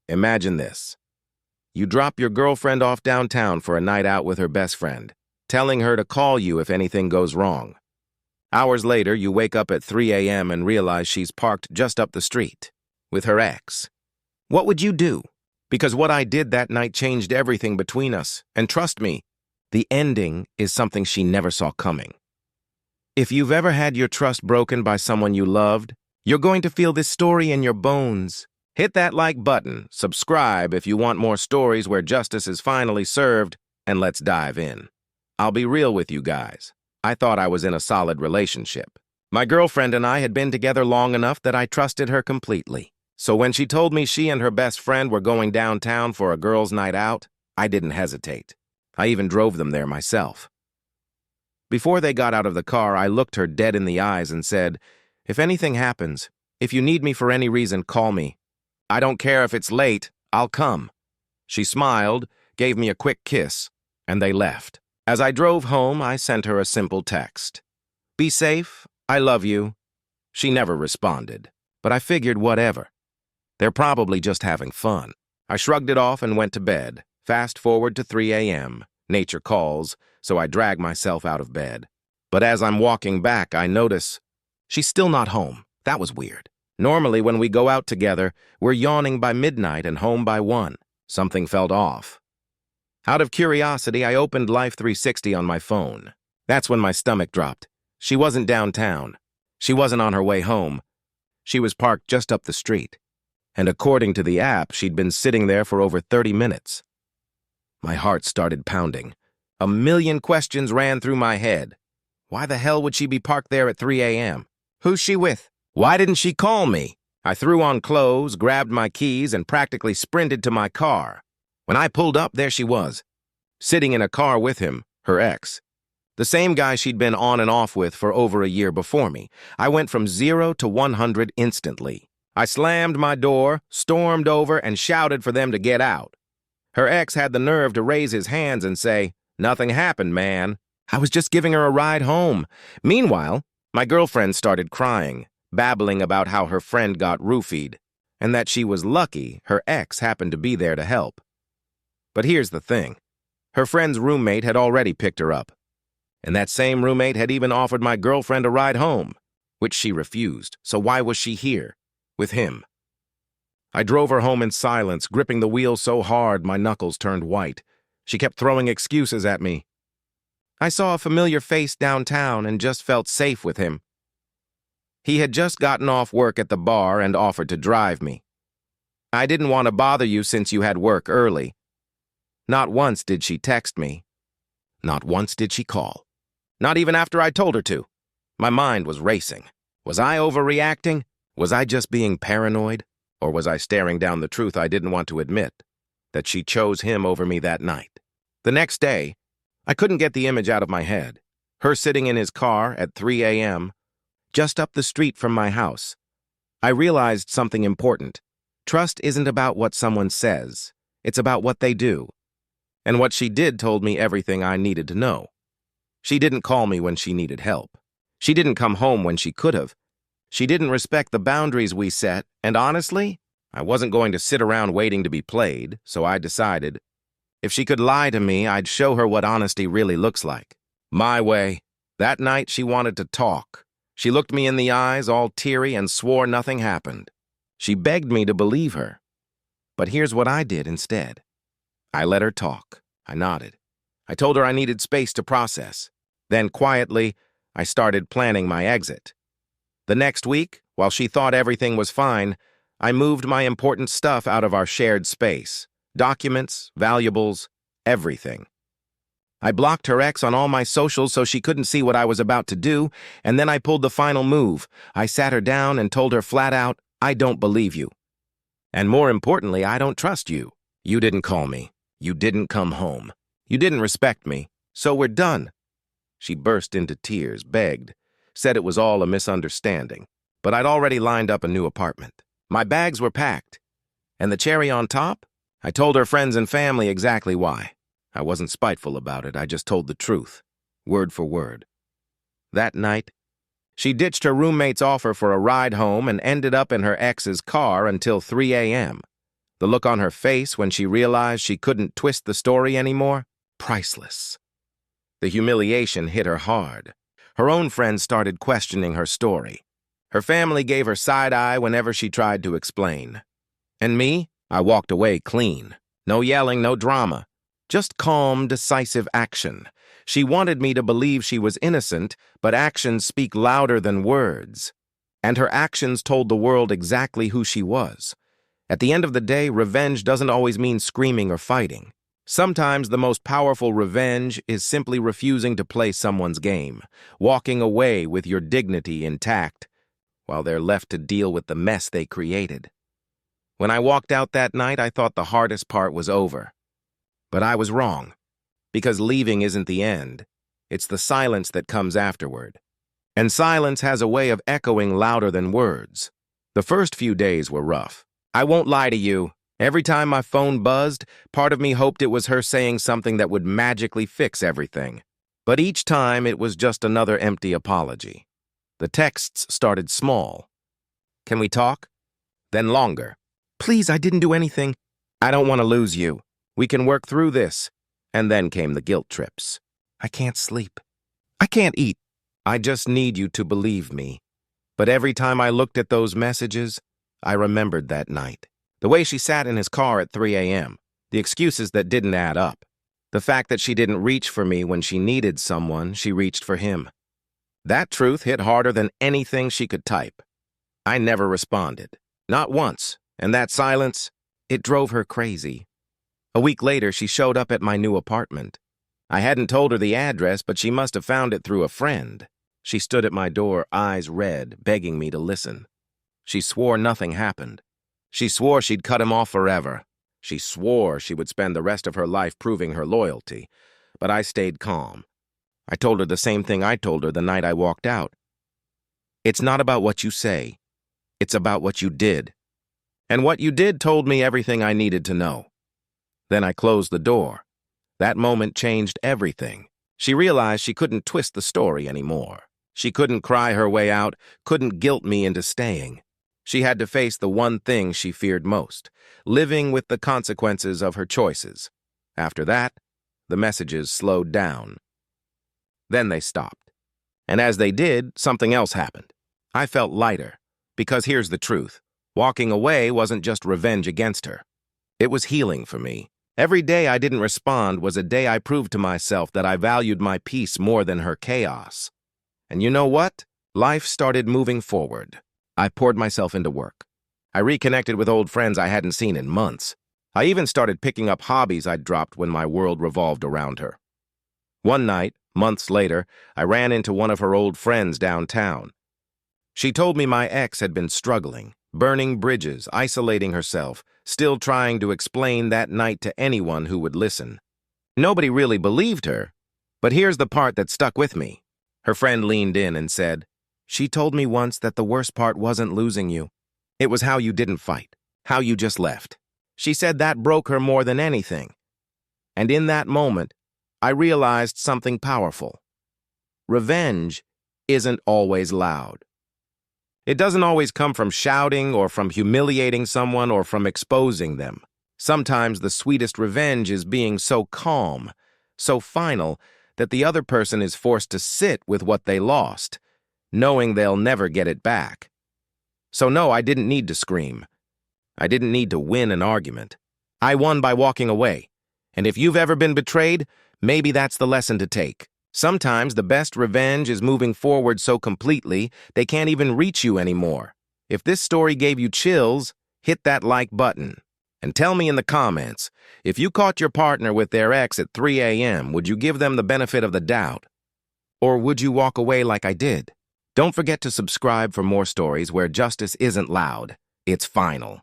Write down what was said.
Imagine this. You drop your girlfriend off downtown for a night out with her best friend, telling her to call you if anything goes wrong. Hours later, you wake up at 3 a.m. and realize she's parked just up the street with her ex. What would you do? Because what I did that night changed everything between us, and trust me, the ending is something she never saw coming. If you've ever had your trust broken by someone you loved, you're going to feel this story in your bones. Hit that like button, subscribe if you want more stories where justice is finally served, and let's dive in. I'll be real with you guys. I thought I was in a solid relationship. My girlfriend and I had been together long enough that I trusted her completely. So when she told me she and her best friend were going downtown for a girls' night out, I didn't hesitate. I even drove them there myself. Before they got out of the car, I looked her dead in the eyes and said, "If anything happens, if you need me for any reason, call me. I don't care if it's late, I'll come." She smiled, gave me a quick kiss, and they left. As I drove home, I sent her a simple text. "Be safe, I love you." She never responded, but I figured whatever. They're probably just having fun. I shrugged it off and went to bed. Fast forward to 3 a.m. Nature calls, so I drag myself out of bed. But as I'm walking back, I notice she's still not home. That was weird. Normally, when we go out together, we're yawning by midnight and home by 1. Something felt off. Out of curiosity, I opened Life 360 on my phone. That's when my stomach dropped. She wasn't downtown. She wasn't on her way home. She was parked just up the street. And according to the app, she'd been sitting there for over 30 minutes. My heart started pounding. A million questions ran through my head. Why the hell would she be parked there at 3 a.m.? Who's she with? Why didn't she call me? I threw on clothes, grabbed my keys, and practically sprinted to my car. When I pulled up, there she was, sitting in a car with him, her ex. The same guy she'd been on and off with for over a year before me. I went from 0 to 100 instantly. I slammed my door, stormed over, and shouted for them to get out. Her ex had the nerve to raise his hands and say, "Nothing happened, man. I was just giving her a ride home." Meanwhile, my girlfriend started crying, babbling about how her friend got roofied, and that she was lucky her ex happened to be there to help. But here's the thing. Her friend's roommate had already picked her up, and that same roommate had even offered my girlfriend a ride home, which she refused. So why was she here? With him. I drove her home in silence, gripping the wheel so hard my knuckles turned white. She kept throwing excuses at me. I saw a familiar face downtown and just felt safe with him. He had just gotten off work at the bar and offered to drive me. I didn't want to bother you since you had work early. Not once did she text me. Not once did she call. Not even after I told her to. My mind was racing. Was I overreacting? Was I just being paranoid? Or was I staring down the truth I didn't want to admit, that she chose him over me that night? The next day, I couldn't get the image out of my head. Her sitting in his car at 3 a.m., just up the street from my house. I realized something important. Trust isn't about what someone says. It's about what they do. And what she did told me everything I needed to know. She didn't call me when she needed help. She didn't come home when she could have. She didn't respect the boundaries we set, and honestly, I wasn't going to sit around waiting to be played, so I decided, if she could lie to me, I'd show her what honesty really looks like. My way. That night, she wanted to talk. She looked me in the eyes, all teary, and swore nothing happened. She begged me to believe her. But here's what I did instead. I let her talk. I nodded. I told her I needed space to process. Then, quietly, I started planning my exit. The next week, while she thought everything was fine, I moved my important stuff out of our shared space. Documents, valuables, everything. I blocked her ex on all my socials so she couldn't see what I was about to do, and then I pulled the final move. I sat her down and told her flat out, "I don't believe you. And more importantly, I don't trust you. You didn't call me. You didn't come home. You didn't respect me. So we're done." She burst into tears, begged, said it was all a misunderstanding, but I'd already lined up a new apartment. My bags were packed, and the cherry on top? I told her friends and family exactly why. I wasn't spiteful about it, I just told the truth, word for word. That night, she ditched her roommate's offer for a ride home and ended up in her ex's car until 3 a.m. The look on her face when she realized she couldn't twist the story anymore? Priceless. The humiliation hit her hard. Her own friends started questioning her story. Her family gave her side-eye whenever she tried to explain. And me? I walked away clean. No yelling, no drama. Just calm, decisive action. She wanted me to believe she was innocent, but actions speak louder than words. And her actions told the world exactly who she was. At the end of the day, revenge doesn't always mean screaming or fighting. Sometimes the most powerful revenge is simply refusing to play someone's game, walking away with your dignity intact, while they're left to deal with the mess they created. When I walked out that night, I thought the hardest part was over. But I was wrong, because leaving isn't the end. It's the silence that comes afterward. And silence has a way of echoing louder than words. The first few days were rough. I won't lie to you. Every time my phone buzzed, part of me hoped it was her saying something that would magically fix everything. But each time, it was just another empty apology. The texts started small. Can we talk? Then longer. Please, I didn't do anything. I don't want to lose you. We can work through this. And then came the guilt trips. I can't sleep. I can't eat. I just need you to believe me. But every time I looked at those messages, I remembered that night. The way she sat in his car at 3 a.m., the excuses that didn't add up, the fact that she didn't reach for me when she needed someone, she reached for him. That truth hit harder than anything she could type. I never responded, not once, and that silence, it drove her crazy. A week later, she showed up at my new apartment. I hadn't told her the address, but she must have found it through a friend. She stood at my door, eyes red, begging me to listen. She swore nothing happened. She swore she'd cut him off forever. She swore she would spend the rest of her life proving her loyalty. But I stayed calm. I told her the same thing I told her the night I walked out. It's not about what you say. It's about what you did. And what you did told me everything I needed to know. Then I closed the door. That moment changed everything. She realized she couldn't twist the story anymore. She couldn't cry her way out, couldn't guilt me into staying. She had to face the one thing she feared most, living with the consequences of her choices. After that, the messages slowed down. Then they stopped. And as they did, something else happened. I felt lighter, because here's the truth. Walking away wasn't just revenge against her. It was healing for me. Every day I didn't respond was a day I proved to myself that I valued my peace more than her chaos. And you know what? Life started moving forward. I poured myself into work. I reconnected with old friends I hadn't seen in months. I even started picking up hobbies I'd dropped when my world revolved around her. One night, months later, I ran into one of her old friends downtown. She told me my ex had been struggling, burning bridges, isolating herself, still trying to explain that night to anyone who would listen. Nobody really believed her, but here's the part that stuck with me. Her friend leaned in and said, "She told me once that the worst part wasn't losing you. It was how you didn't fight, how you just left." She said that broke her more than anything. And in that moment, I realized something powerful. Revenge isn't always loud. It doesn't always come from shouting or from humiliating someone or from exposing them. Sometimes the sweetest revenge is being so calm, so final, that the other person is forced to sit with what they lost, knowing they'll never get it back. So no, I didn't need to scream. I didn't need to win an argument. I won by walking away. And if you've ever been betrayed, maybe that's the lesson to take. Sometimes the best revenge is moving forward so completely they can't even reach you anymore. If this story gave you chills, hit that like button. And tell me in the comments, if you caught your partner with their ex at 3 a.m., would you give them the benefit of the doubt? Or would you walk away like I did? Don't forget to subscribe for more stories where justice isn't loud, it's final.